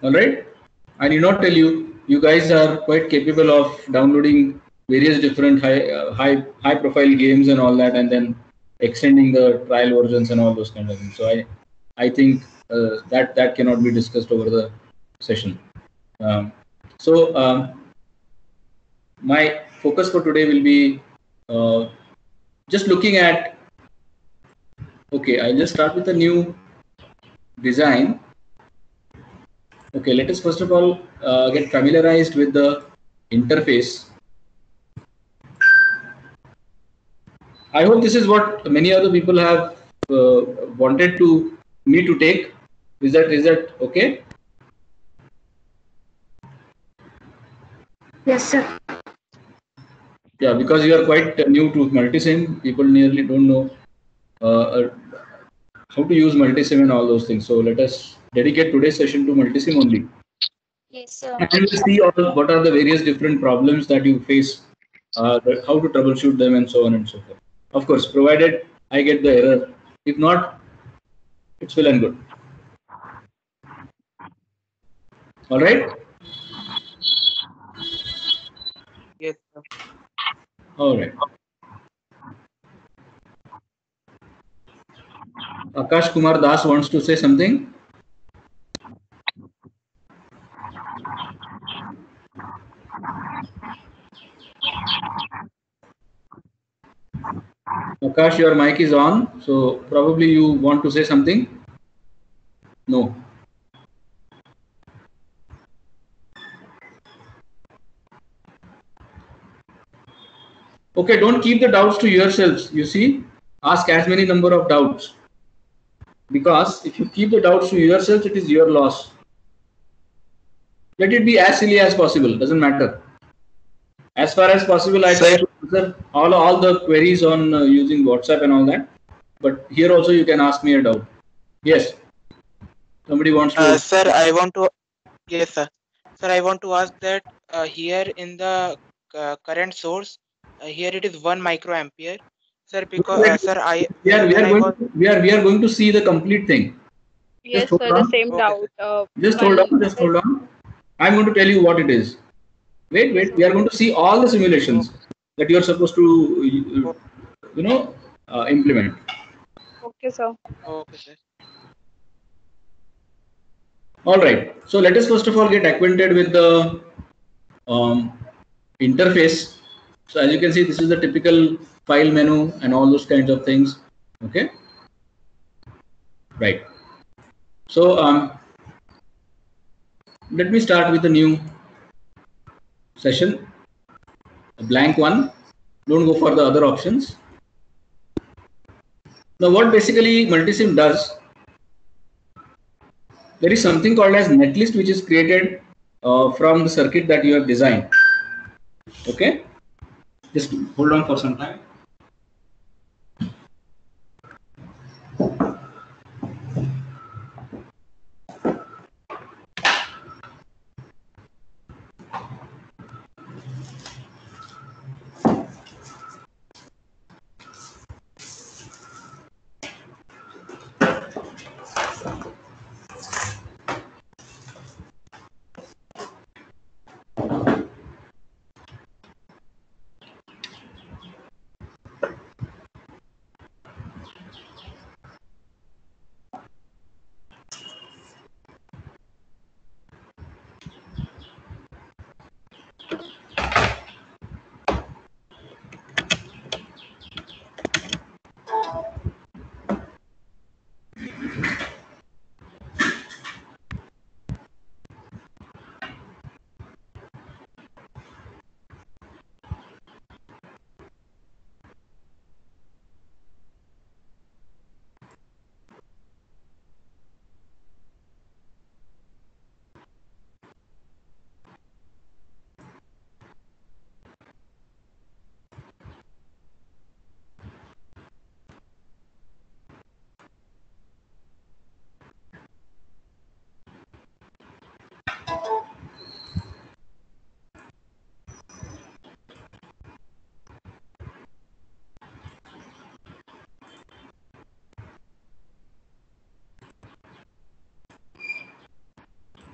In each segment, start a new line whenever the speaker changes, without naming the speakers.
All right. I need not tell you, you guys are quite capable of downloading various different high profile games and all that, and then extending the trial versions and all those kind of things. So I think that cannot be discussed over the session. Um, so my focus for today will be uh, just looking at. Okay, I'll just start with a new design. Okay, let us first of all get familiarized with the interface. I hope this is what many other people have wanted to me to take. Is that okay?
Yes, sir.
Yeah, because you are quite new to multisim, people nearly don't know uh, how to use multisim and all those things. So let us dedicate today's session to multisim only,
Yes, sir.
and we'll see what are the various different problems that you face, how to troubleshoot them, and so on and so forth. Of course, provided I get the error. If not, it's well and good. All right.
Yes, sir.
All right. Akash Kumar Das wants to say something. Akash, your mic is on, so probably you want to say something. No. Okay, don't keep the doubts to yourselves. You see, ask as many number of doubts, because if you keep the doubts to yourselves, it is your loss. Let it be as silly as possible. Doesn't matter. As far as possible, I try
Sir,
to answer all the queries on using WhatsApp and all that. But here also you can ask me a doubt. Yes, somebody wants to.
sir, I want to. Yes, sir. Sir, I want to ask that here in the current source, here it is 1 microampere. Sir, because sir, I
We are we
when
are
I
going
was
to, we are going to see the complete thing. Just
Yes,
hold
sir. The
on.
same
okay, sir.
doubt.
Just hold
One.
on. Just hold on. I'm going to tell you what it is. Wait,
Yes,
wait. We are
okay.
going to see all the simulations
Okay,
that you are supposed to,
okay,
implement.
Okay, sir.
okay, sir.
All right. So let us first of all get acquainted with the um, interface. So as you can see, this is the typical file menu and all those kinds of things. Okay. Right. So let me start with a new session, a blank one. Don't go for the other options. Now, what basically Multisim does, there is something called as netlist, which is created from the circuit that you have designed. Okay, just hold on for some time.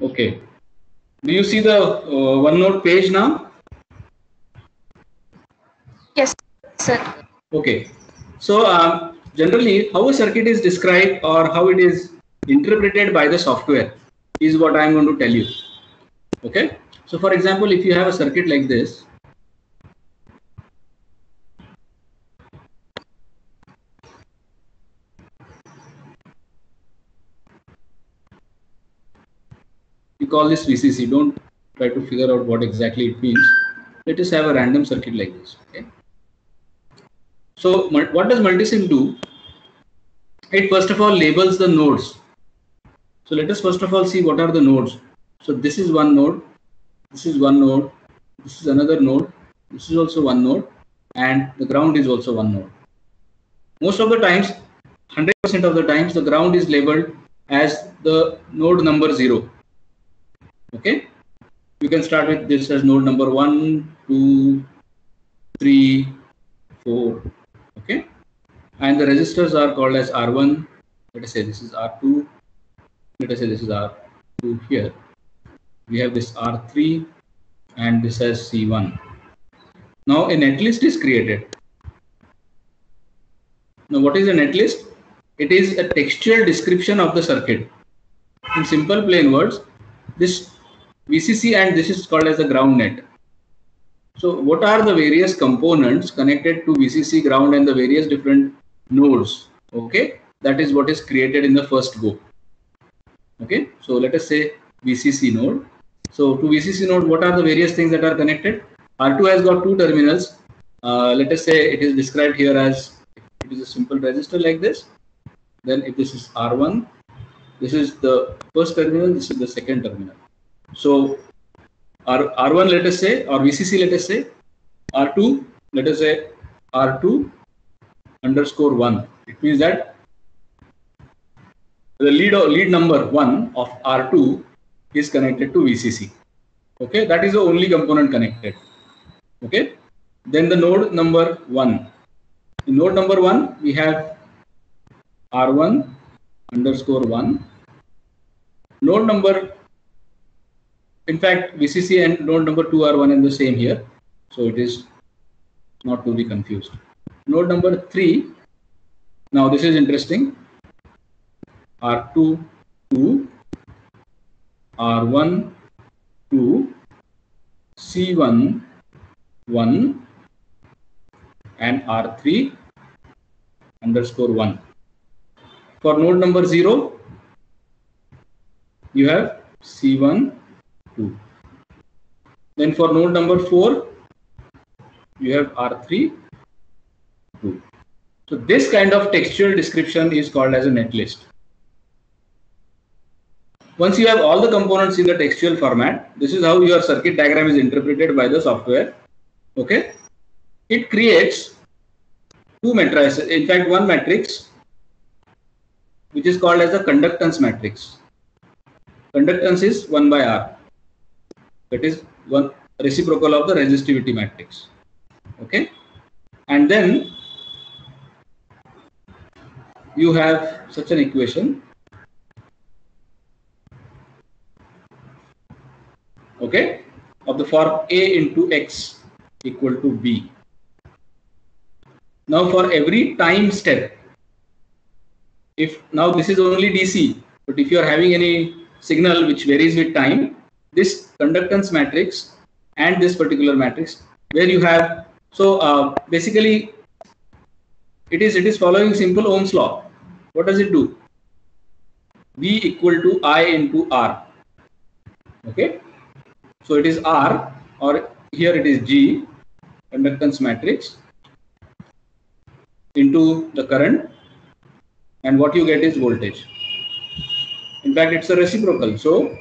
Okay. Do you see the OneNote page now?
Yes, sir.
Okay. So generally, how a circuit is described or how it is interpreted by the software is what I am going to tell you. Okay. So for example, if you have a circuit like this, you call this VCC. Don't try to figure out what exactly it means. Let us have a random circuit like this. Okay. So what does multisim do? It first of all labels the nodes. So let us first of all see what are the nodes. So this is one node, this is one node, this is another node, this is also one node, and the ground is also one node. Most of the times, 100% of the times, the ground is labeled as the node number 0. Okay, you can start with this as node number 1, 2, 3, 4. Okay, and the resistors are called as R1. Let us say this is R2. Let us say this is R2 here. We have this R3 and this as C1. Now a netlist is created. Now what is a netlist? It is a textual description of the circuit. In simple plain words, this VCC and this is called as the ground net. So what are the various components connected to VCC, ground, and the various different nodes? Okay, that is what is created in the first go. Okay, so let us say VCC node. So to VCC node, what are the various things that are connected? R2 has got two terminals. Let us say it is described here as it is a simple resistor like this. Then if this is R1, this is the first terminal, this is the second terminal. So R1 let us say, or VCC let us say, R2 let us say R2 underscore 1. It means that the lead number 1 of R2 is connected to VCC. Okay, that is the only component connected. Okay, then the node number 1. In node number 1, we have R1 underscore 1. Node number, in fact, VCC and node number 2 are one and the same here. So it is not to be confused. Node number 3, now this is interesting. R2, 2, R1, 2, C1, 1, and R3 underscore 1. For node number 0, you have C1, 2. Then for node number 4, you have R3, 2. So this kind of textual description is called as a netlist. Once you have all the components in the textual format, this is how your circuit diagram is interpreted by the software. Okay, it creates two matrices. In fact, one matrix which is called as the conductance matrix. Conductance is 1 by R. That is one reciprocal of the resistivity matrix. Okay, and then you have such an equation. Okay, of the form A into X equal to B. Now for every time step, if now this is only DC, but if you are having any signal which varies with time, this conductance matrix and this particular matrix where you have, so basically it is following simple Ohm's law. What does it do? V equal to I into R. Okay, so it is R, or here it is G, conductance matrix, into the current, and what you get is voltage. In fact, it's a reciprocal, so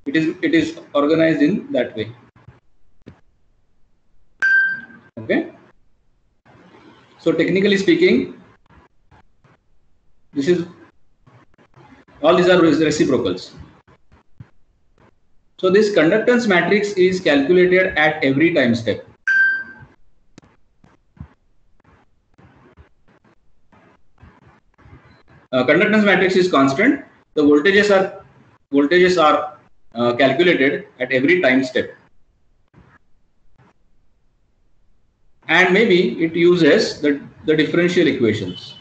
it is organized in that way. Okay, so technically speaking, this is all these are reciprocals. So this conductance matrix is calculated at every time step. Conductance matrix is constant. The voltages are voltages are calculated at every time step. And maybe it uses the differential equations,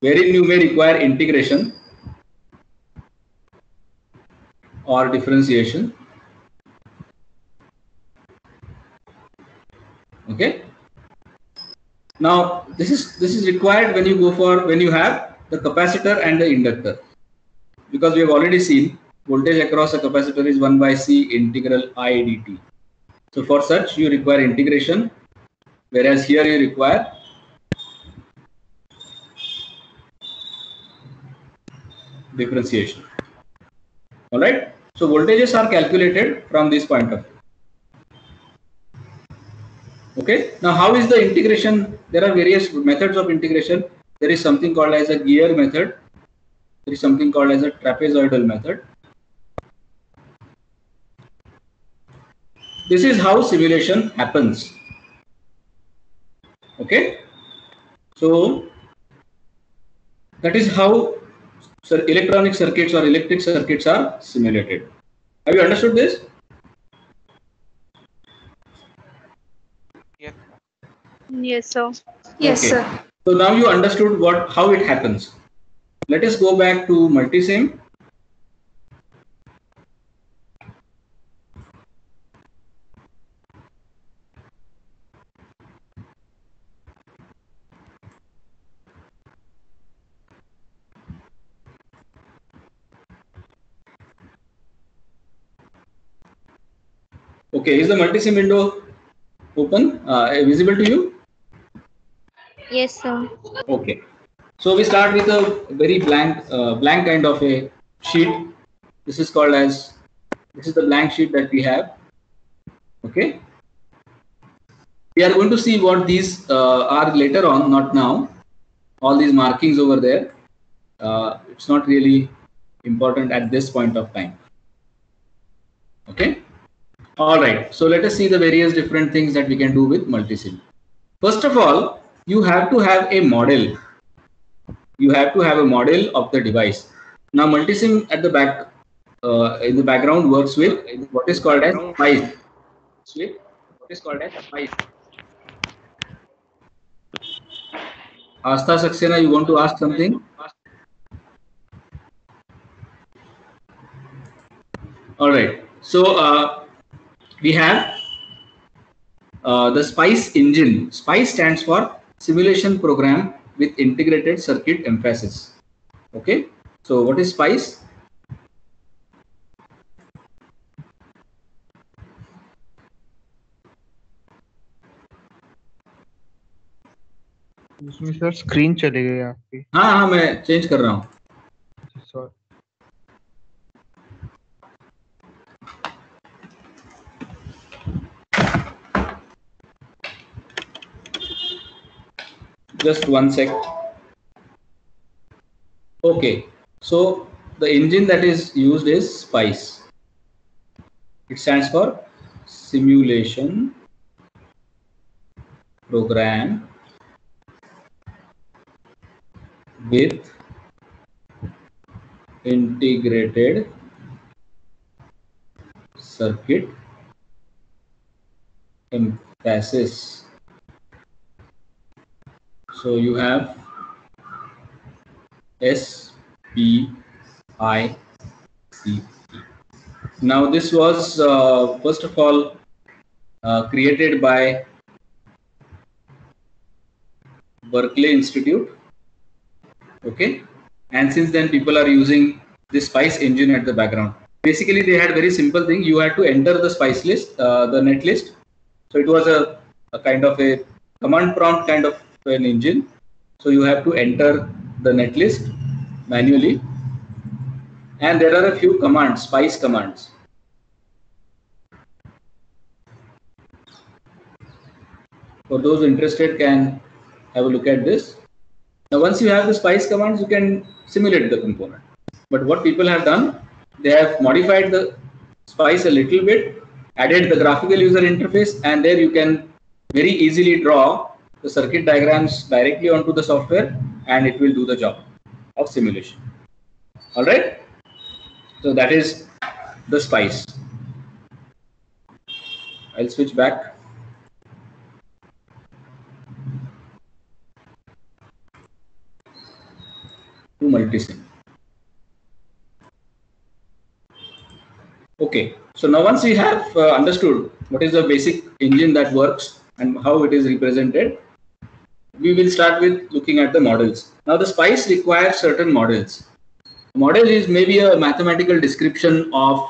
wherein you may require integration or differentiation. Okay. Now this is required when you have the capacitor and the inductor, because we have already seen voltage across a capacitor is 1 by C integral I dt. So for such you require integration, whereas here you require differentiation. All right. So voltages are calculated from this point of view. Okay. Now how is the integration? There are various methods of integration. There is something called as a gear method. There is something called as a trapezoidal method. This is how simulation happens. Okay. So that is how electronic circuits or electric circuits are simulated. Have you understood this?
Yes.
Yes, sir.
Yes, sir. So now you understood how it happens. Let us go back to multisim. Okay, is the multisim window open, visible to you?
Yes, sir.
Okay. So we start with a very blank kind of a sheet. This is the blank sheet that we have. Okay. We are going to see what these are later on, not now. All these markings over there. It's not really important at this point of time. Okay. All right. So let us see the various different things that we can do with multisim. First of all, you have to have a model. You have to have a model of the device. Now, multisim at the back in the background works with what is called as SPICE. Astha Saxena, you want to ask something? All right. So we have the SPICE engine. SPICE stands for Simulation Program with Integrated Circuit Emphasis. Okay. So what is SPICE?
उसमें sir screen चली गई आपकी।
हाँ मैं change कर रहा हूँ। Just one sec. Okay, so the engine that is used is SPICE. It stands for Simulation Program with Integrated Circuit Emphasis. So you have SPICE. Now this was first of all created by Berkeley Institute. Okay, and since then people are using this SPICE engine at the background. Basically they had very simple thing. You had to enter the SPICE list, the net list. So it was a kind of a command prompt kind of an engine. So you have to enter the net list manually, and there are a few commands, SPICE commands. For those interested, can have a look at this. Now once you have the SPICE commands, you can simulate the component. But what people have done, they have modified the SPICE a little bit, added the graphical user interface, and there you can very easily draw the circuit diagrams directly onto the software and it will do the job. of simulation. All right. So that is the SPICE. I'll switch back. To Multisim. Okay, so now once we have understood what is the basic engine that works and how it is represented, we will start with looking at the models. Now the SPICE requires certain models. A model is maybe a mathematical description of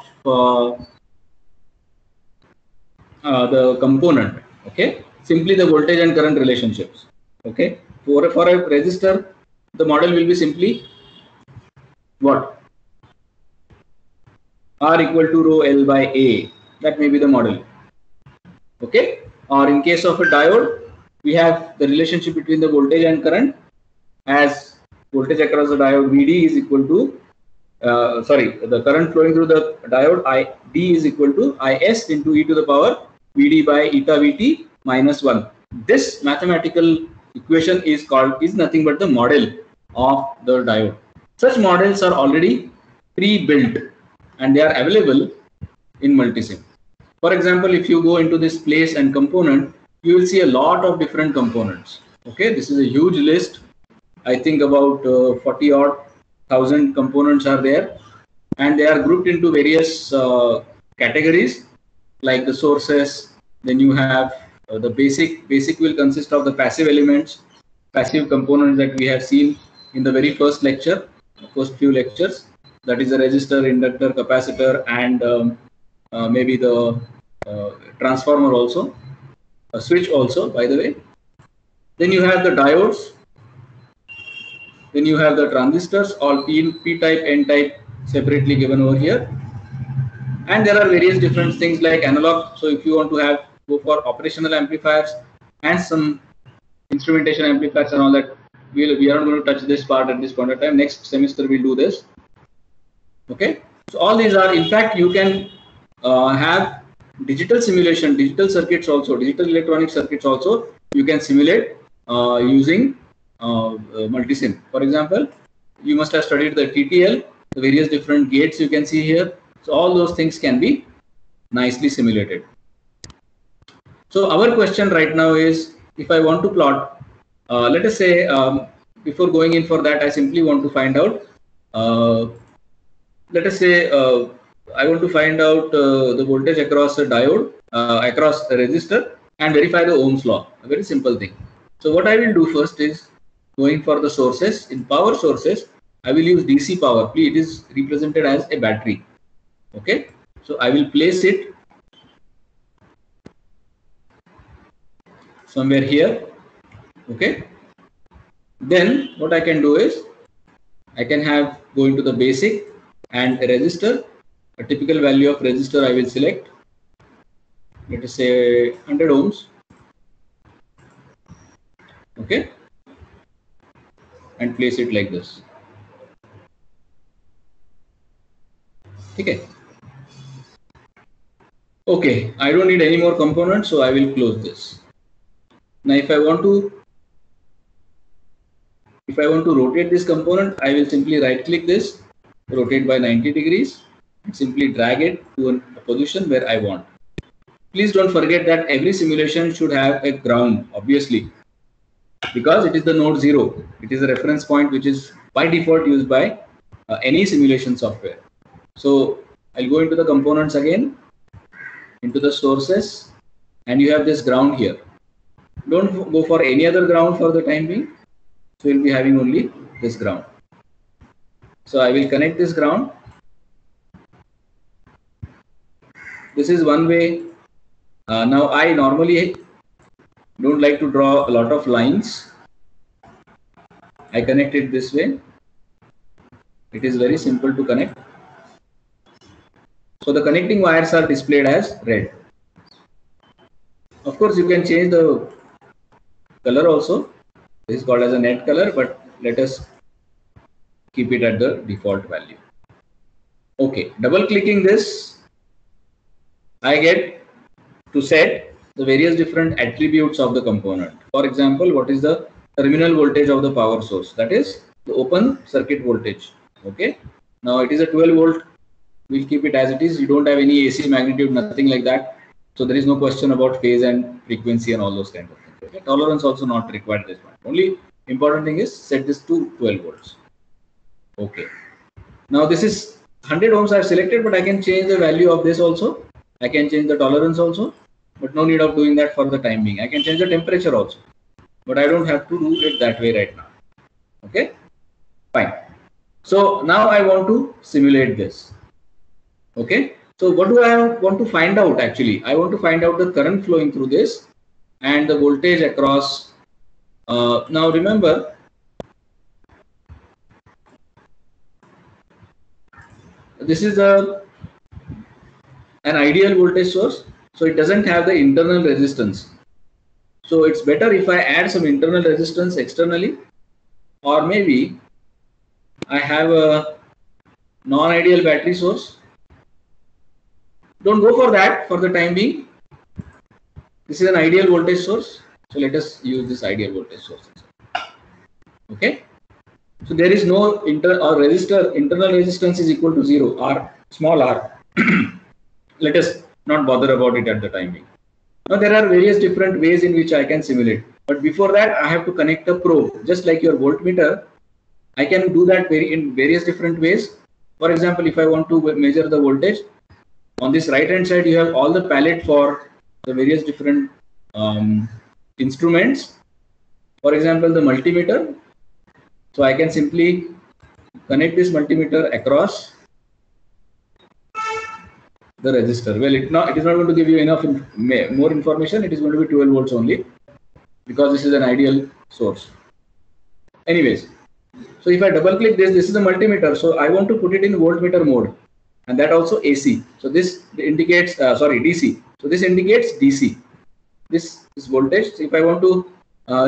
the component. Okay, simply the voltage and current relationships. Okay, for a resistor, the model will be simply what? R equal to rho L by A. That may be the model. Okay, or in case of a diode, we have the relationship between the voltage and current as voltage across the diode VD is equal to the current flowing through the diode ID is equal to IS into e to the power VD by eta VT minus 1. This mathematical equation is nothing but the model of the diode. Such models are already pre-built and they are available in Multisim. For example, if you go into this place and component, you will see a lot of different components. Okay, this is a huge list. I think about 40 odd thousand components are there, and they are grouped into various categories like the sources. Then you have the basic. Basic will consist of the passive elements, passive components that we have seen in the very first lecture, first few lectures. That is a resistor, inductor, capacitor, and maybe the transformer also, a switch also, by the way. Then you have the diodes. Then you have the transistors, all P type, N type separately given over here. And there are various different things like analog. So if you want to go for operational amplifiers and some instrumentation amplifiers and all that, we are not going to touch this part at this point of time. Next semester we'll do this. Okay. So all these are, in fact, you can have digital simulation, digital circuits also, digital electronic circuits also. You can simulate using Multisim. For example, you must have studied the TTL, the various different gates you can see here. So all those things can be nicely simulated. So our question right now is, if I want to plot, let us say, before going in for that, I simply want to find out, let us say, I want to find out the voltage across a diode, across a resistor, and verify the Ohm's law. A very simple thing. So what I will do first is going for the sources. In power sources, I will use DC power. It is represented as a battery. Okay. So I will place it somewhere here. Okay. Then what I can do is I can go into the basic and a resistor. A typical value of resistor I will select. Let us say 100 ohms. Okay. And place it like this. Okay. Okay, I don't need any more components, so I will close this. Now, if I want to rotate this component, I will simply right click this, rotate by 90 degrees, and simply drag it to a position where I want. Please don't forget that every simulation should have a ground, obviously, because it is the node 0. It is a reference point which is by default used by any simulation software. So I'll go into the components again, into the sources, and you have this ground here. Don't go for any other ground for the time being. So we'll be having only this ground. So I will connect this ground. This is one way. Now I normally don't like to draw a lot of lines. I connect it this way. It is very simple to connect. So the connecting wires are displayed as red. Of course, you can change the color also. This is called as a net color, but let us keep it at the default value. Okay, double clicking this, I get to set the various different attributes of the component. For example, what is the terminal voltage of the power source? That is the open circuit voltage. Okay. Now it is a 12 volt. We'll keep it as it is. You don't have any AC magnitude, nothing like that. So there is no question about phase and frequency and all those kind of things. Okay. Tolerance also not required at this point. Only important thing is set this to 12 volts. Okay. Now this is 100 ohms I have selected, but I can change the value of this also. I can change the tolerance also, but no need of doing that for the time being. I can change the temperature also, but I don't have to do it that way right now. Okay, fine. So now I want to simulate this. Okay, so what do I want to find out actually? I want to find out the current flowing through this and the voltage across. Now remember, this is an ideal voltage source, so it doesn't have the internal resistance. So it's better if I add some internal resistance externally, or maybe I have a non-ideal battery source. Don't go for that for the time being. This is an ideal voltage source, so let us use this ideal voltage source. Okay, so there is no internal resistance is equal to 0, R, small r. Let us not bother about it at the time being. Now there are various different ways in which I can simulate, but before that I have to connect a probe. Just like your voltmeter, I can do that in various different ways. For example, if I want to measure the voltage, on this right hand side you have all the palette for the various different instruments. For example, the multimeter. So I can simply connect this multimeter across the resistor. Well, it is not going to give you enough more information. It is going to be 12 volts only, because this is an ideal source. Anyways, so if I double click this is a multimeter. So I want to put it in voltmeter mode, and that also AC. So this indicates DC. So this indicates DC. This is voltage. So if I want to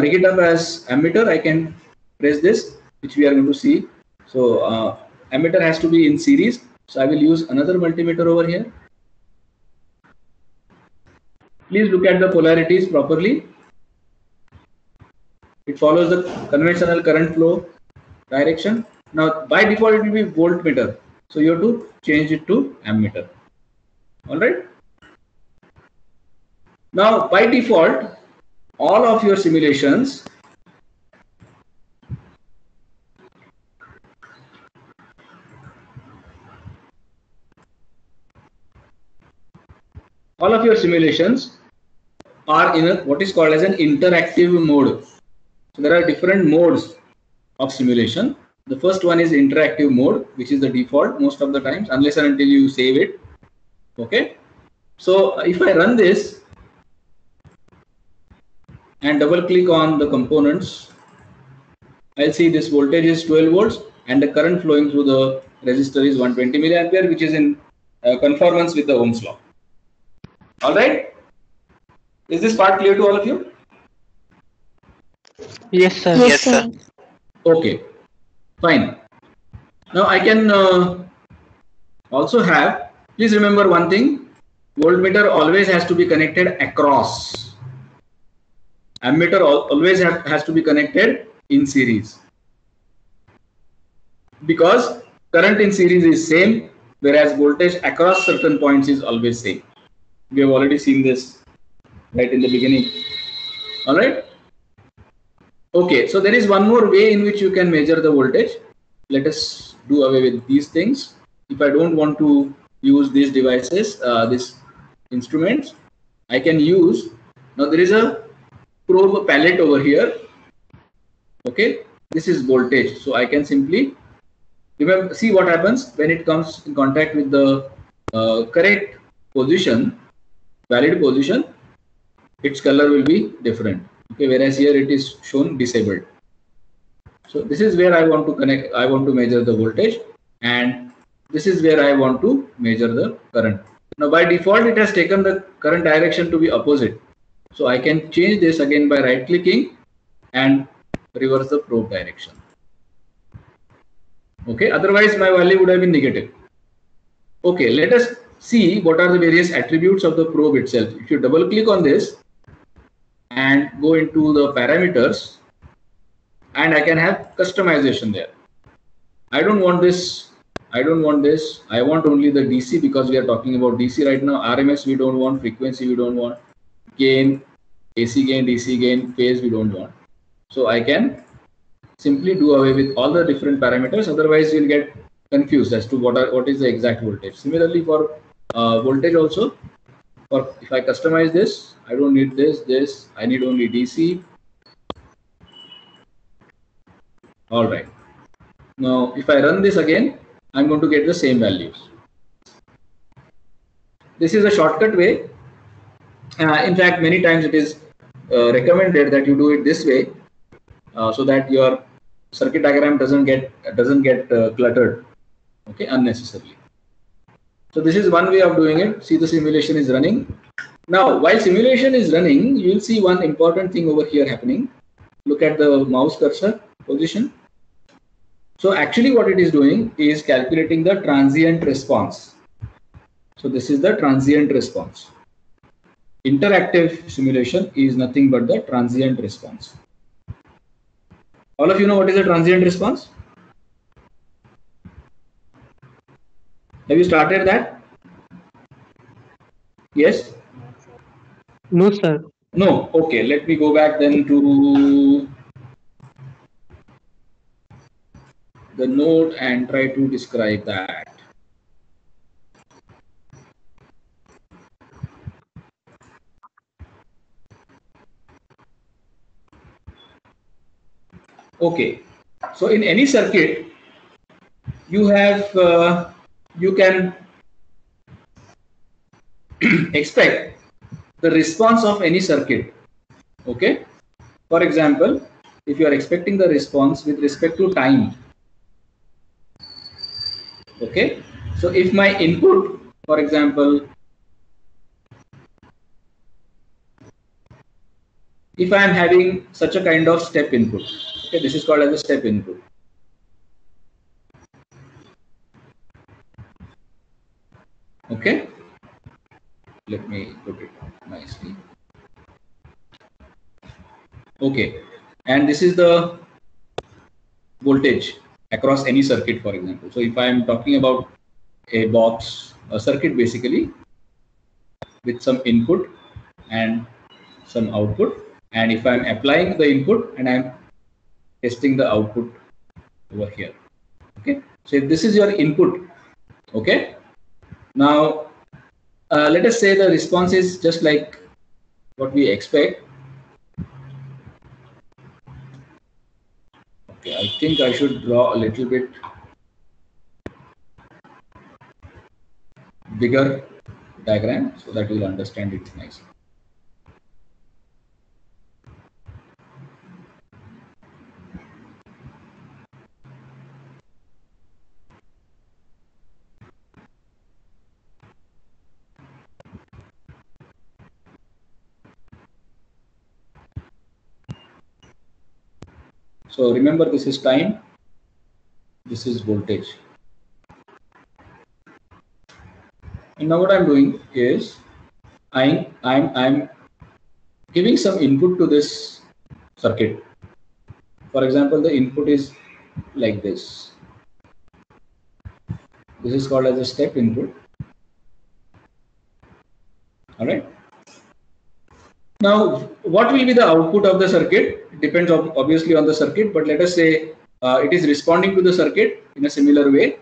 rig it up as ammeter, I can press this, which we are going to see. So ammeter has to be in series. So I will use another multimeter over here. Please look at the polarities properly. It follows the conventional current flow direction. Now by default it will be voltmeter, so you have to change it to ammeter. All right. Now by default, all of your simulations are in what is called as an interactive mode. So there are different modes of simulation. The first one is interactive mode, which is the default most of the times, unless and until you save it. Okay. So if I run this and double click on the components, I'll see this voltage is 12 volts and the current flowing through the resistor is 120 milliampere, which is in conformance with the Ohm's law. All right. Is this part clear to all of you?
Yes, sir.
Yes, sir.
Okay, fine. Now I can also have, please remember one thing, voltmeter always has to be connected across. Ammeter always has to be connected in series, because current in series is same, whereas voltage across certain points is always same. We have already seen this right in the beginning. All right. Okay, so there is one more way in which you can measure the voltage. Let us do away with these things. If I don't want to use these devices, these instruments, I can use, now there is a probe palette over here. Okay, this is voltage. So I can simply remember, see what happens when it comes in contact with the correct position, valid position, its color will be different. Okay, whereas here it is shown disabled. So this is where I want to connect, I want to measure the voltage, and this is where I want to measure the current. Now by default it has taken the current direction to be opposite. So I can change this again by right clicking and reverse the probe direction. Okay, otherwise my value would have been negative. Okay, let us see what are the various attributes of the probe itself. If you double click on this and go into the parameters, and I can have customization there. I don't want this. I don't want this. I want only the DC because we are talking about DC right now. RMS we don't want, frequency we don't want, gain, AC gain, DC gain, phase we don't want. So I can simply do away with all the different parameters. Otherwise, you'll get confused as to what is the exact voltage. Similarly, for voltage also, for if I customize this, I don't need this. I need only DC. All right. Now, if I run this again, I'm going to get the same values. This is a shortcut way. In fact, many times it is recommended that you do it this way, so that your circuit diagram doesn't get cluttered, okay, unnecessarily. So this is one way of doing it. See, the simulation is running. Now, while simulation is running, you will see one important thing over here happening. Look at the mouse cursor position. So actually what it is doing is calculating the transient response. So this is the transient response. Interactive simulation is nothing but the transient response. All of you know what is a transient response? Have you started that? Yes?
No, sir.
No. Okay, let me go back then to the note and try to describe that. Okay, so in any circuit, you have you can expect the response of any circuit. Okay, for example, if you are expecting the response with respect to time. Okay, so if my input, for example, if I am having such a kind of step input, okay, this is called as a step input. Okay, let me put it nicely. Okay, and this is the voltage across any circuit, for example. So if I am talking about a box, a circuit basically, with some input and some output, and if I am applying the input and I am testing the output over here. Okay, so if this is your input, okay, now let us say the response is just like what we expect. Okay, I think I should draw a little bit bigger diagram so that you'll understand it nicely. So remember, this is time, this is voltage. And now what I'm doing is I'm giving some input to this circuit. For example, the input is like this. This is called as a step input. All right. Now, what will be the output of the circuit? It depends obviously on the circuit, but let us say it is responding to the circuit in a similar way.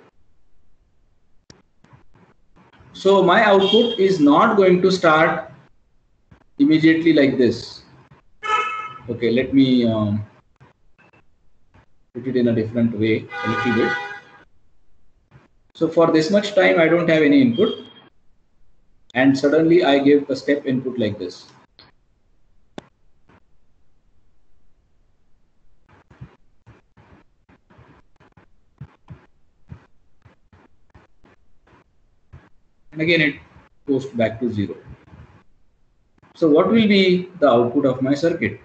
So my output is not going to start immediately like this. Okay, let me put it in a different way a little bit. So for this much time, I don't have any input, and suddenly I give a step input like this. And again, it goes back to 0. So what will be the output of my circuit?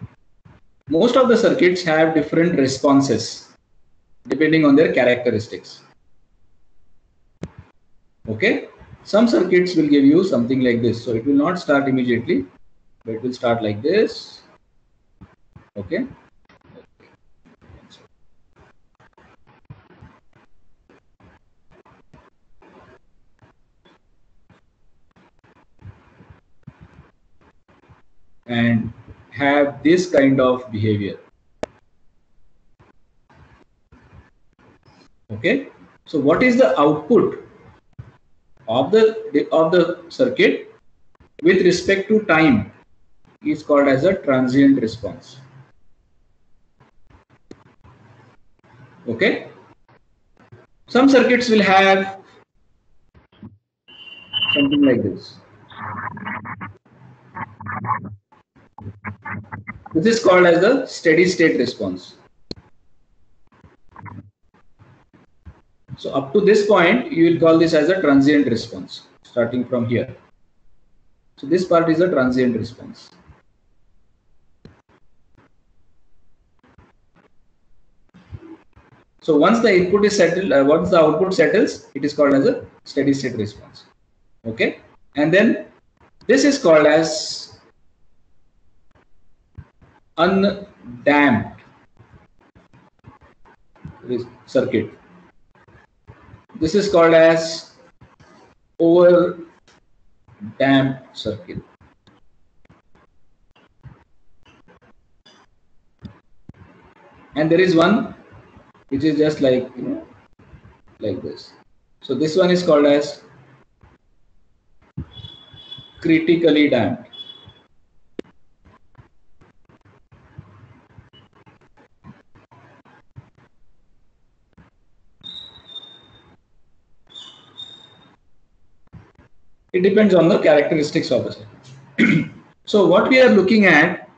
Most of the circuits have different responses depending on their characteristics. Okay, some circuits will give you something like this. So it will not start immediately, but it will start like this. Okay, and have this kind of behavior. Okay, so what is the output of the circuit with respect to time is called as a transient response. Okay, some circuits will have something like this. This is called as the steady state response. So up to this point, you will call this as a transient response, starting from here. So this part is a transient response. So once the input is settled, once the output settles, it is called as a steady state response. Okay, and then this is called as undamped circuit. This is called as over damped circuit. And there is one which is just like, like this. So this one is called as critically damped. It depends on the characteristics of the circuit. So what we are looking at,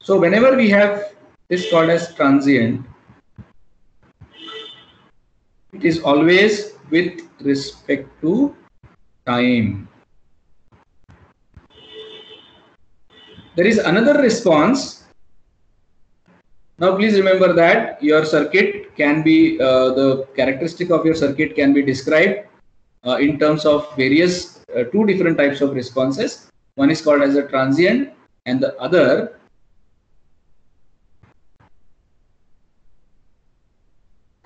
so whenever we have this called as transient, it is always with respect to time. There is another response. Now please remember that your circuit can be, the characteristic of your circuit can be described in terms of various two different types of responses. One is called as a transient and the other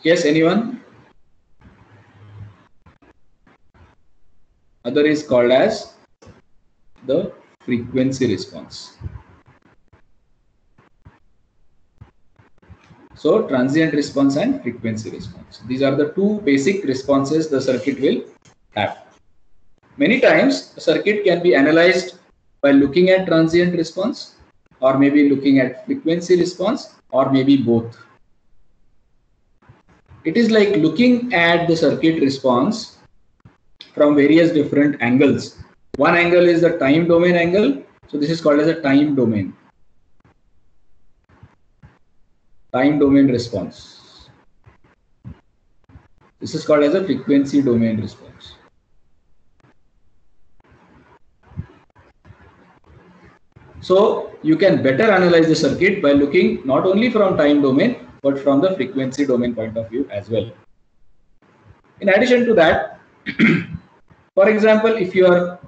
yes, anyone? Other is called as the frequency response. So transient response and frequency response. These are the two basic responses the circuit will have. Many times a circuit can be analyzed by looking at transient response or maybe looking at frequency response or maybe both. It is like looking at the circuit response from various different angles. One angle is the time domain angle. So this is called as a time domain. Time domain response. This is called as a frequency domain response. So you can better analyze the circuit by looking not only from time domain but from the frequency domain point of view as well. In addition to that, for example, if you are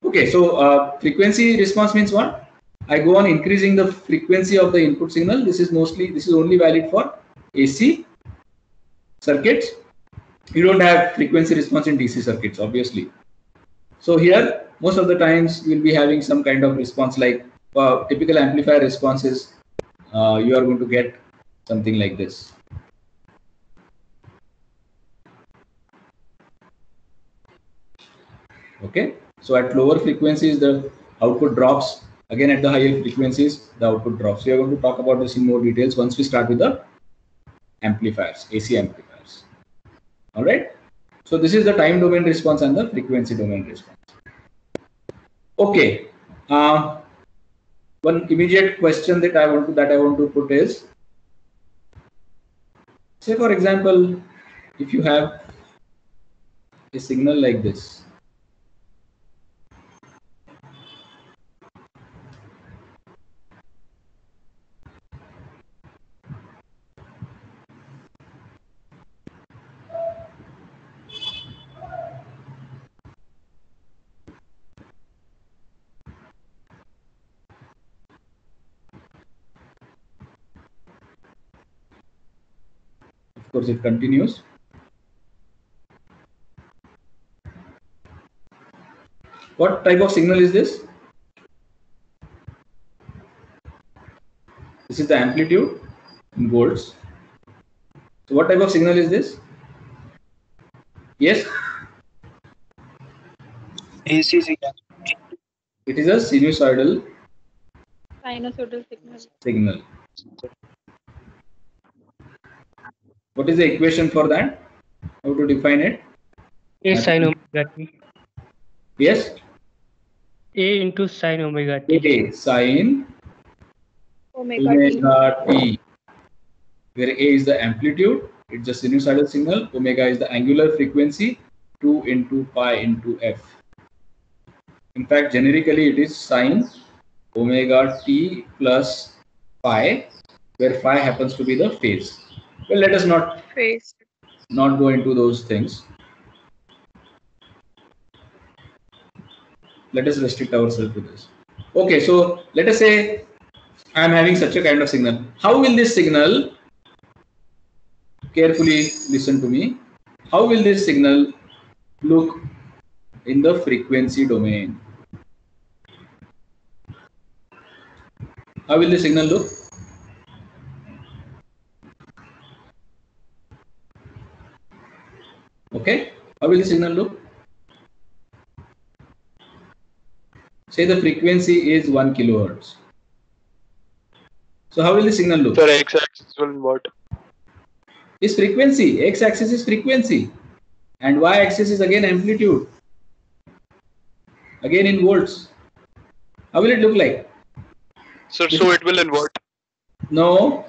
okay, so frequency response means what? I go on increasing the frequency of the input signal. This is only valid for AC circuits. You don't have frequency response in DC circuits, obviously. So here, most of the times you will be having some kind of response like typical amplifier responses. You are going to get something like this. Okay, so at lower frequencies the output drops. Again at the higher frequencies the output drops. We are going to talk about this in more details once we start with the amplifiers, AC amplifiers. All right. So this is the time domain response and the frequency domain response. Okay. One immediate question that I want to put is, say for example, if you have a signal like this. Of course, it continues. What type of signal is this? This is the amplitude in volts. So what type of signal is this? Yes?
AC signal.
It is a sinusoidal
Sinusoidal signal.
signal. What is the equation for that? How to define it?
A sin omega t.
Yes?
A into sin omega t.
A sin
Omega T.
omega t, where A is the amplitude, it's a sinusoidal signal, omega is the angular frequency, 2 into pi into f. In fact, generically it is sin omega t plus pi, where phi happens to be the phase. Well, let us not
Phase.
go into those things. Let us restrict ourselves to this. Okay, so let us say I am having such a kind of signal. How will this signal, carefully listen to me, how will this signal look in the frequency domain? How will the signal look? Okay, how will the signal look? Say the frequency is 1 kilohertz. So how will the signal look?
Sir, x-axis will what?
Is frequency, x-axis is frequency, and y-axis is again amplitude, again in volts. How will it look like?
Sir, so it will invert.
No,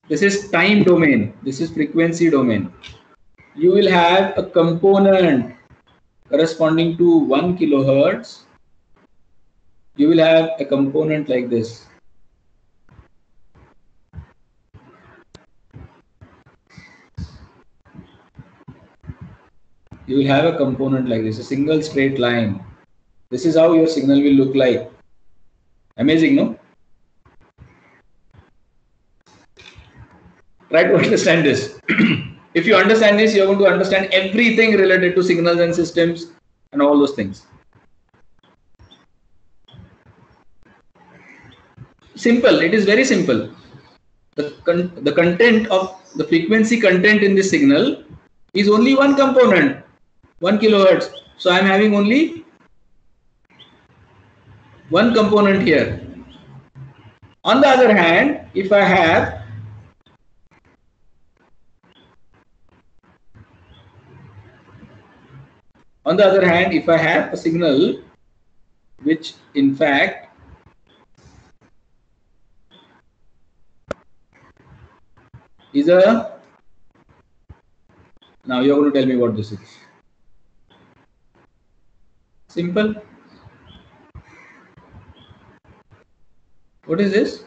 this is time domain, this is frequency domain. You will have a component corresponding to 1 kilohertz. You will have a component like this. You will have a component like this, a single straight line. This is how your signal will look like. Amazing, no? Try to understand this. If you understand this, you are going to understand everything related to signals and systems and all those things. Simple, it is very simple. The content of the frequency content in this signal is only one component, 1 kilohertz. So I am having only one component here. On the other hand, if I have a signal which in fact is a, now you're going to tell me what this is. Simple. What is this?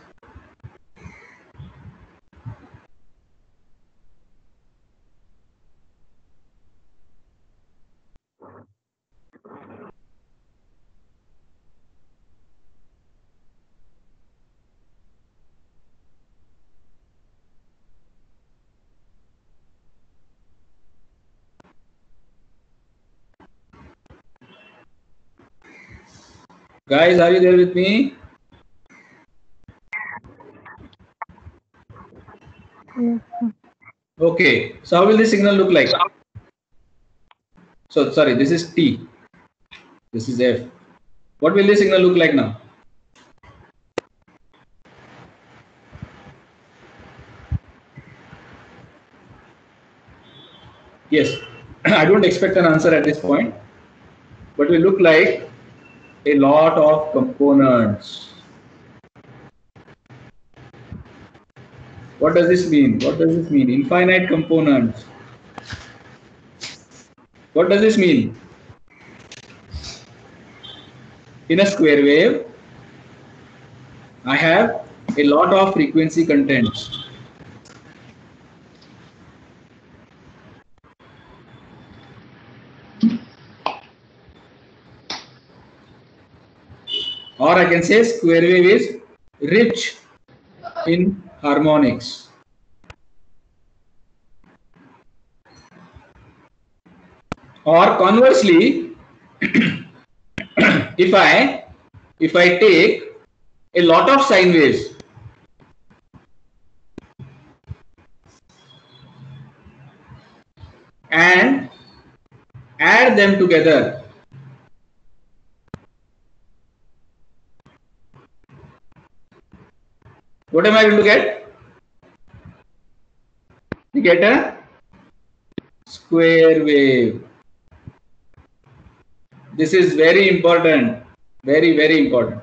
Guys, are you there with me? Okay, so how will this signal look like? So sorry, this is T, this is F. What will this signal look like now? Yes, I don't expect an answer at this point, but will look like a lot of components. What does this mean? What does this mean? Infinite components. What does this mean? In a square wave, I have a lot of frequency contents. Or I can say square wave is rich in harmonics. Or conversely, if I take a lot of sine waves, and add them together. What am I going to get? You get a square wave. This is very important. Very, very important.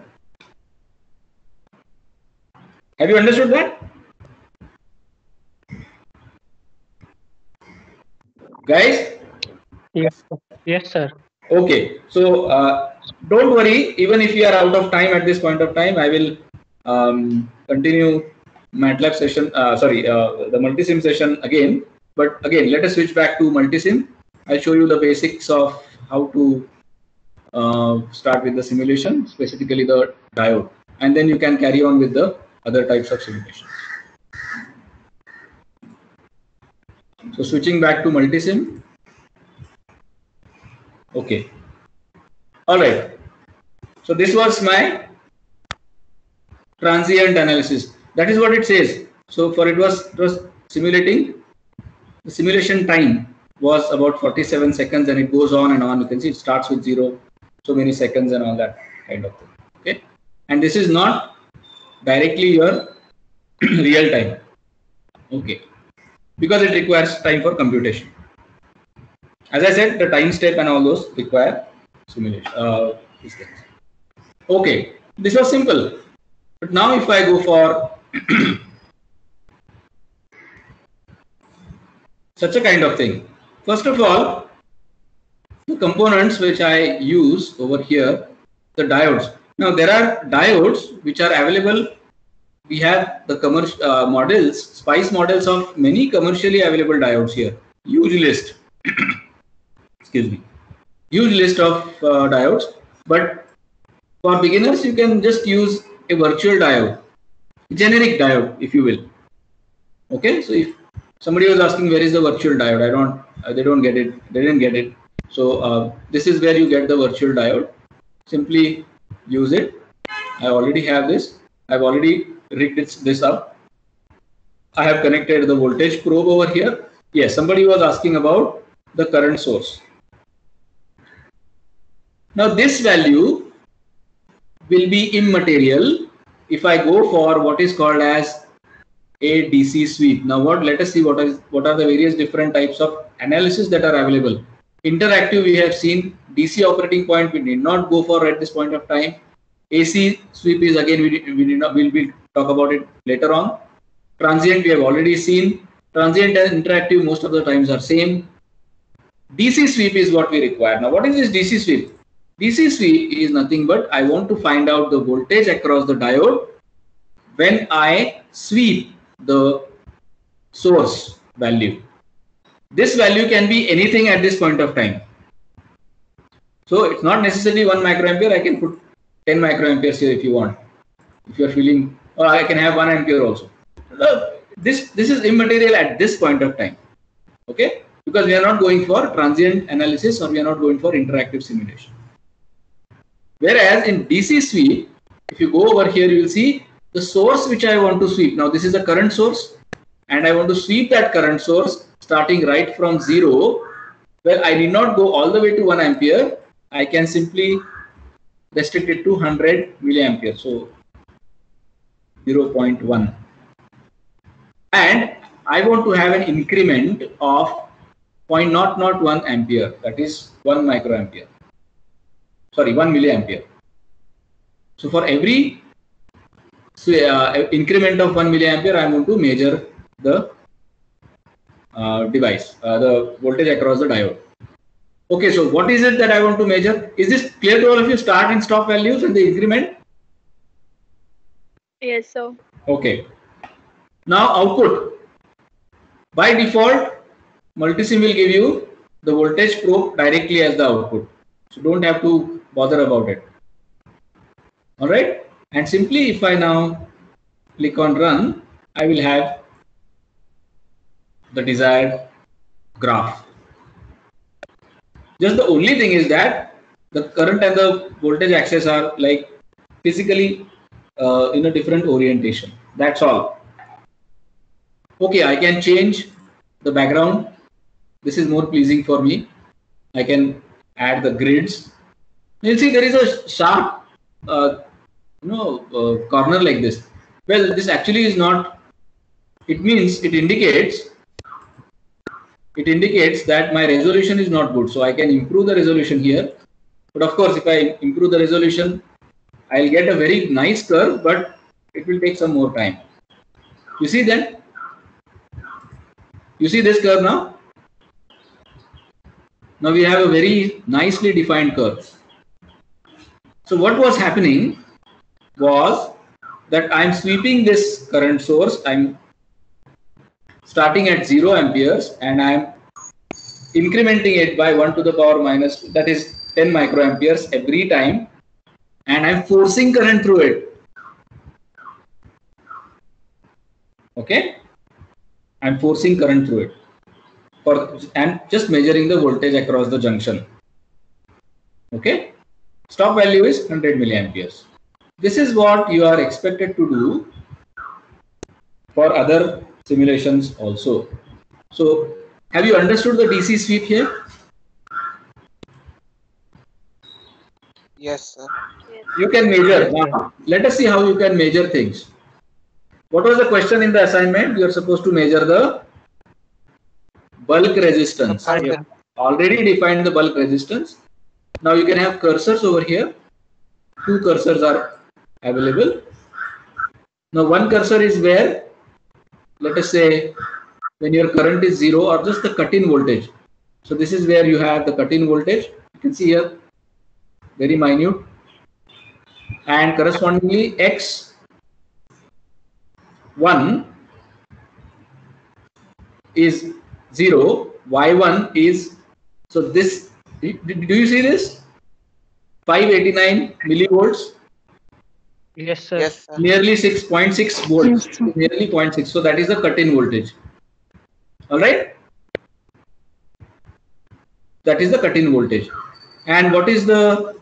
Have you understood that? Guys?
Yes, sir. Yes, sir.
Okay. So don't worry. Even if you are out of time at this point of time, I will continue MATLAB session. The multisim session again. But again, let us switch back to multisim. I'll show you the basics of how to start with the simulation, specifically the diode, and then you can carry on with the other types of simulations. So switching back to multisim. Okay. All right. So this was my transient analysis. That is what it says. So for it was simulating. The simulation time was about 47 seconds, and it goes on and on. You can see it starts with 0, so many seconds, and all that kind of thing. Okay. And this is not directly your real time. Okay. Because it requires time for computation. As I said, the time step and all those require simulation. Okay, this was simple. But now if I go for such a kind of thing, first of all, the components which I use over here, the diodes. Now there are diodes which are available. We have the commercial models, SPICE models of many commercially available diodes here. Huge list. Excuse me. Huge list of diodes. But for beginners, you can just use a virtual diode, generic diode, if you will. Okay. So if somebody was asking where is the virtual diode, they don't get it. They didn't get it. So this is where you get the virtual diode. Simply use it. I already have this. I've already rigged this up. I have connected the voltage probe over here. Yes, somebody was asking about the current source. Now this value will be immaterial if I go for what is called as a DC sweep. Now let us see what are the various different types of analysis that are available. Interactive, we have seen. DC operating point we need not go for at this point of time. AC sweep is again we'll talk about it later on. Transient we have already seen. Transient and interactive most of the times are same. DC sweep is what we require. Now what is this DC sweep? DC sweep is nothing but I want to find out the voltage across the diode when I sweep the source value. This value can be anything at this point of time. So it's not necessarily 1 microampere. I can put 10 microamperes here if you want. If you're feeling, or I can have 1 ampere also. This is immaterial at this point of time. Okay? Because we are not going for transient analysis or we are not going for interactive simulation. Whereas in DC sweep, if you go over here, you will see the source which I want to sweep. Now this is a current source and I want to sweep that current source starting right from 0. Well, I need not go all the way to 1 ampere. I can simply restrict it to 100 milliampere. So 0.1. And I want to have an increment of 0.001 ampere. That is 1 microampere. Sorry, 1 milliampere. So for every increment of 1 milliampere, I want to measure the device, the voltage across the diode. Okay, so what is it that I want to measure? Is this clear to all of you? Start and stop values and the increment?
Yes, sir.
Okay. Now output. By default, multisim will give you the voltage probe directly as the output. So don't have to bother about it. All right. And simply if I now click on run, I will have the desired graph. Just the only thing is that the current and the voltage axis are like physically in a different orientation. That's all. Okay, I can change the background. This is more pleasing for me. I can add the grids. You'll see there is a sharp corner like this. Well, this actually is not. It means it indicates that my resolution is not good. So I can improve the resolution here. But of course, if I improve the resolution, I'll get a very nice curve, but it will take some more time. You see that? You see this curve now? Now we have a very nicely defined curve. So what was happening was that I'm sweeping this current source. I'm starting at 0 amperes and I'm incrementing it by 1 to the power minus, that is 10 microamperes every time, and I'm forcing current through it. Okay, I'm forcing current through it and just measuring the voltage across the junction. Okay, stop value is 100 milliamperes. This is what you are expected to do for other simulations also. So have you understood the DC sweep here?
Yes, sir.
You can measure. Now, let us see how you can measure things. What was the question in the assignment? You are supposed to measure the bulk resistance. You have already defined the bulk resistance. Now you can have cursors over here. 2 cursors are available. Now one cursor is where, let us say, when your current is 0 or just the cut-in voltage. So this is where you have the cut-in voltage. You can see here, very minute. And correspondingly, X1 is 0, Y1 is, so this, do you see this? 589 millivolts.
Yes, sir.
Yes, sir.
Nearly 6.6 volts,
Yes, sir.
nearly 0.6. So that is the cut-in voltage. All right. That is the cut-in voltage. And what is the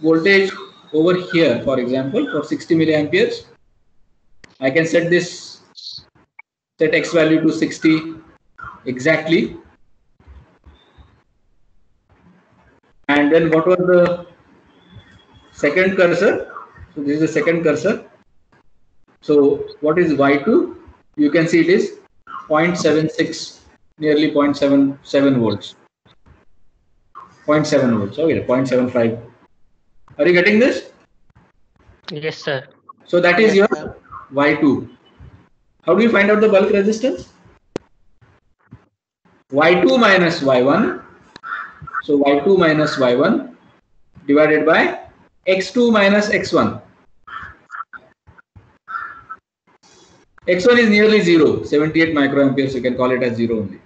voltage over here? For example, for 60 milliamperes, I can set X value to 60 exactly. And then what was the second cursor? So this is the second cursor. So what is Y2? You can see it is 0.76, nearly 0.77 volts. 0.7 volts. Okay, 0.75. Are you getting this?
Yes, sir.
So that is
Yes,
your
sir.
Y2. How do you find out the bulk resistance? Y2 minus Y1. So Y2 minus Y1 divided by X2 minus X1. X1 is nearly 0, 78 microamperes. You can call it as 0 only.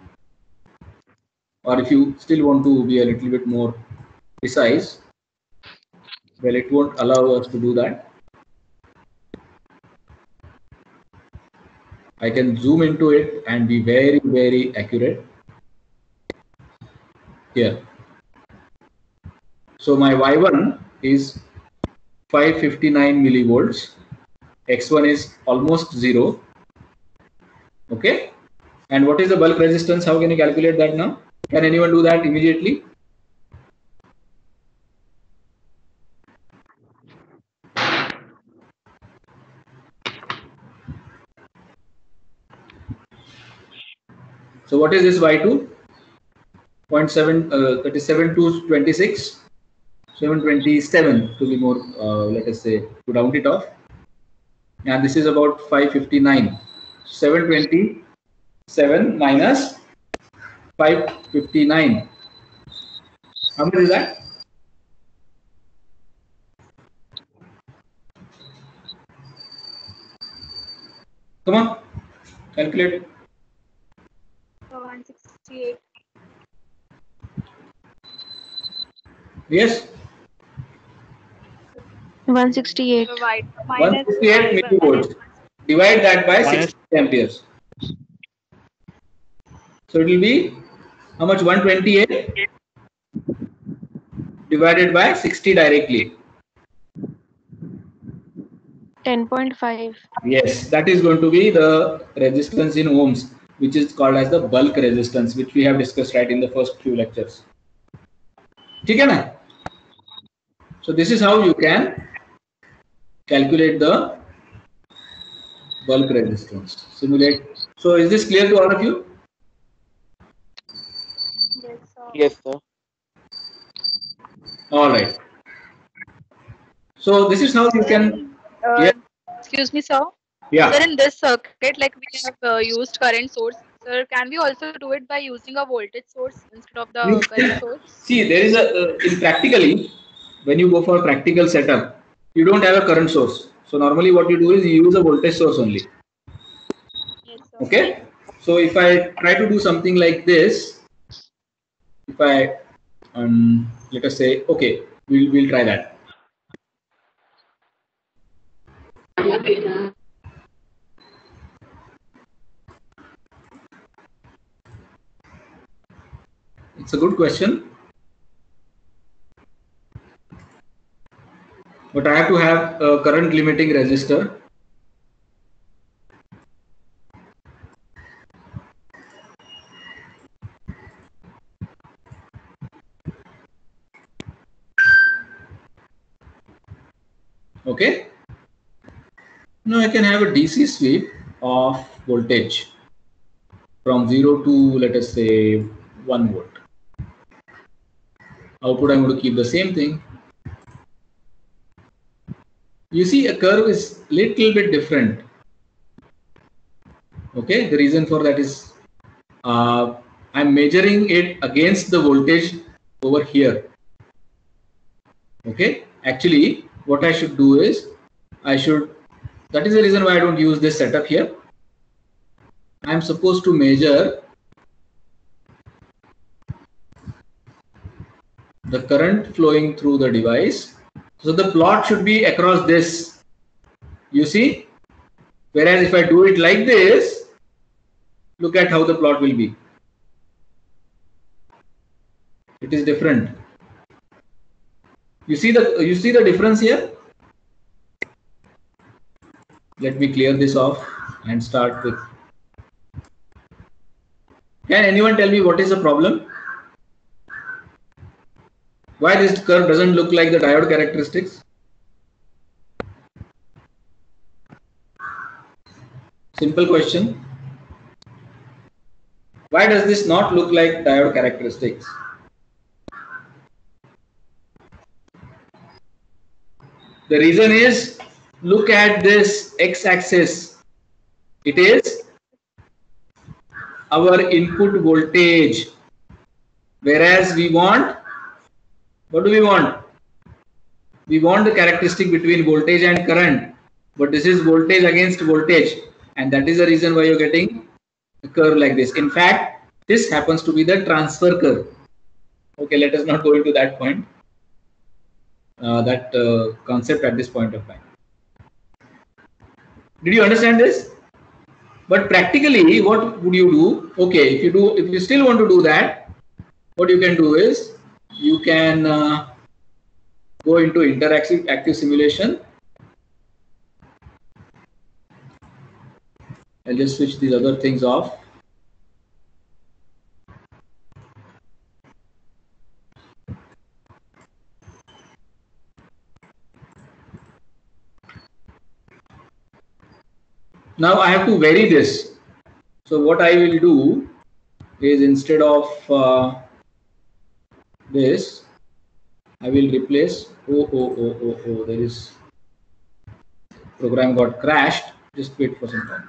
Or if you still want to be a little bit more precise, well, it won't allow us to do that. I can zoom into it and be very, very accurate. Here. So my Y1 is 559 millivolts. X1 is almost 0. Okay. And what is the bulk resistance? How can you calculate that now? Can anyone do that immediately? So what is this Y2? 0.7, that is 7 to 26. 727 to be more, let us say, to round it off. And this is about 559. 727 minus 559. How much is that? Come on, calculate.
168.
Yes,
168.
168 millivolts. Divide that by 60 amperes. So it will be how much? 128 divided by 60 directly.
10.5.
Yes, that is going to be the resistance in ohms. which is called as the bulk resistance, which we have discussed right in the first few lectures. ठीक है ना? So this is how you can calculate the bulk resistance. Simulate. So is this clear to all of you?
Yes, sir.
Yes, sir.
All right. So this is how you can. Yeah.
Excuse me, sir.
Yeah.
Sir, in this circuit, like we have used current source. Sir, can we also do it by using a voltage source instead of the current source?
See, there is a in practically, when you go for practical setup, you don't have a current source. So normally what you do is you use a voltage source only.
Yes, sir.
Okay. So if I try to do something like this, if I let us say, okay, we'll try that. It's a good question, but I have to have a current limiting resistor. Okay. Now I can have a DC sweep of voltage from 0 to, let us say, 1 volt. Output I'm going to keep the same thing. You see, a curve is little bit different. Okay, the reason for that is I'm measuring it against the voltage over here. Okay, actually what I should do is that is the reason why I don't use this setup here. I'm supposed to measure the current flowing through the device. So the plot should be across this, you see, whereas if I do it like this, look at how the plot will be. It is different. You see the difference here? Let me clear this off and start with. Can anyone tell me what is the problem? Why this curve doesn't look like the diode characteristics? Simple question. Why does this not look like diode characteristics? The reason is, look at this x-axis. It is our input voltage, whereas we want, what do we want? We want the characteristic between voltage and current, but this is voltage against voltage, and that is the reason why you're getting a curve like this. In fact, this happens to be the transfer curve. Okay, let us not go into that point, that concept at this point of time. Did you understand this? But practically, what would you do? Okay, if you still want to do that, what you can do is you can go into interactive active simulation. I'll just switch these other things off. Now I have to vary this. So what I will do is, instead of this, I will replace, there is, program got crashed. Just wait for some time.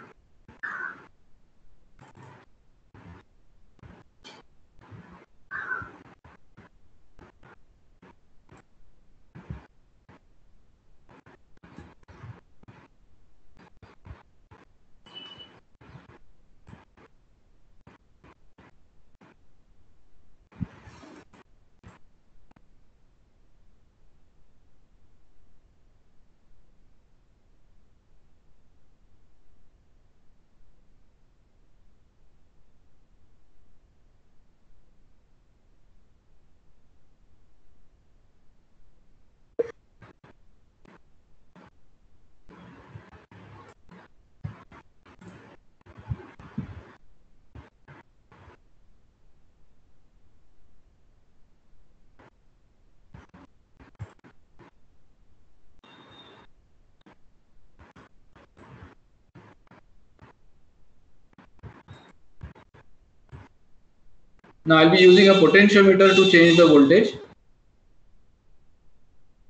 Now I'll be using a potentiometer to change the voltage.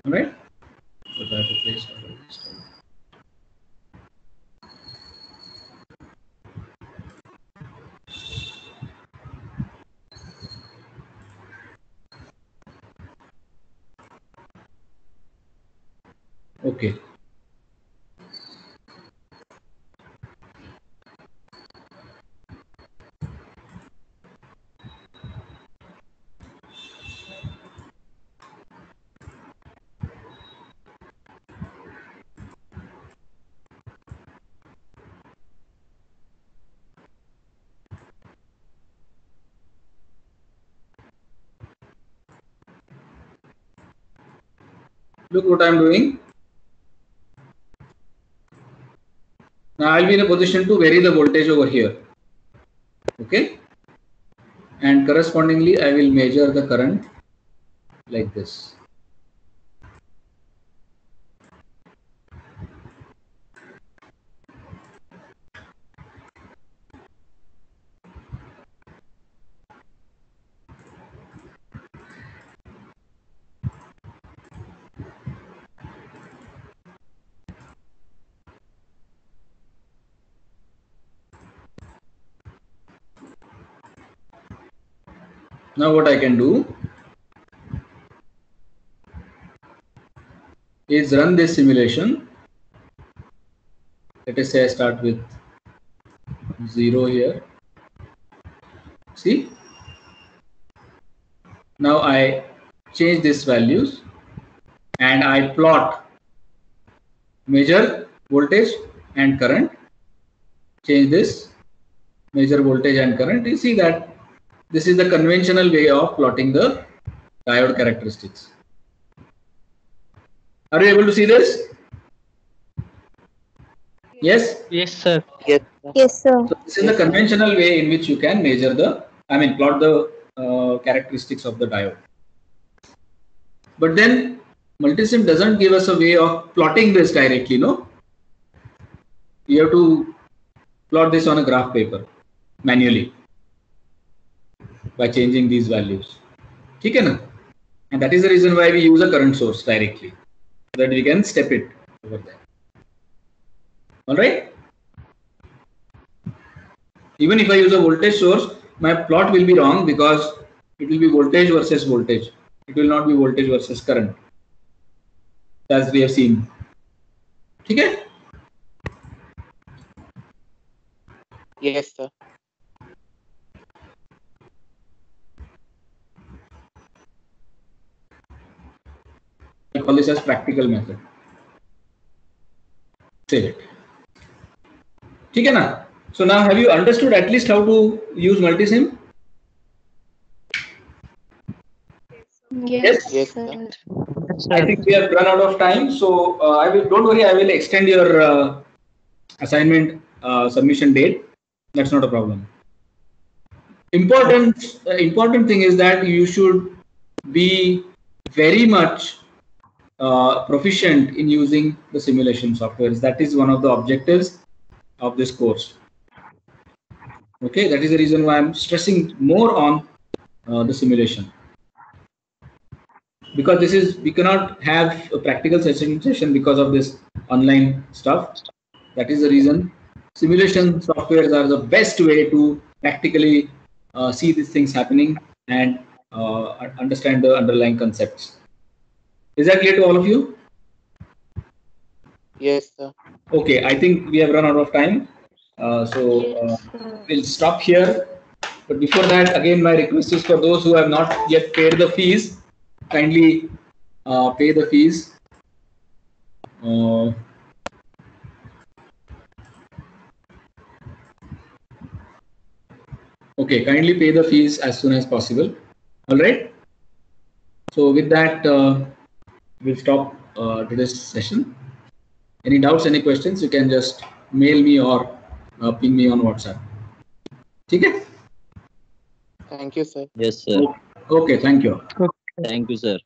All right. So I have to place a resistor. Okay. Look what I'm doing. Now I'll be in a position to vary the voltage over here. Okay. And correspondingly, I will measure the current like this. Now what I can do is run this simulation. Let us say I start with 0 here. See? Now I change these values and I plot, measure voltage and current, change this, measure voltage and current. You see that this is the conventional way of plotting the diode characteristics. Are you able to see this? Yes?
Yes, sir.
Yes.
Yes, sir.
So this is the conventional way in which you can measure plot the characteristics of the diode. But then Multisim doesn't give us a way of plotting this directly, no? You have to plot this on a graph paper manually by changing these values. Okay, na? And that is the reason why we use a current source directly, so that we can step it over there. All right. Even if I use a voltage source, my plot will be wrong because it will be voltage versus voltage. It will not be voltage versus current, as we have seen. Okay?
Yes, sir.
I call this as practical method. Save it. Okay, na? So now have you understood at least how to use Multisim?
Yes,
Yes,
sir.
sir.
Yes,
I
sir.
think we have run out of time, so I will. Don't worry, I will extend your assignment submission date. That's not a problem. Important thing is that you should be very much proficient in using the simulation softwares. That is one of the objectives of this course. Okay, that is the reason why I'm stressing more on the simulation. Because we cannot have a practical session because of this online stuff. That is the reason simulation softwares are the best way to practically see these things happening and understand the underlying concepts. Is that clear to all of you?
Yes, sir.
Okay, I think we have run out of time. We'll stop here. But before that, again, my request is for those who have not yet paid the fees, kindly pay the fees. Okay, kindly pay the fees as soon as possible. All right. So with that, we'll stop today's session. Any doubts, any questions, you can just mail me or ping me on WhatsApp. Okay?
Thank you, sir.
Yes, sir.
Okay, thank you.
Thank you, sir.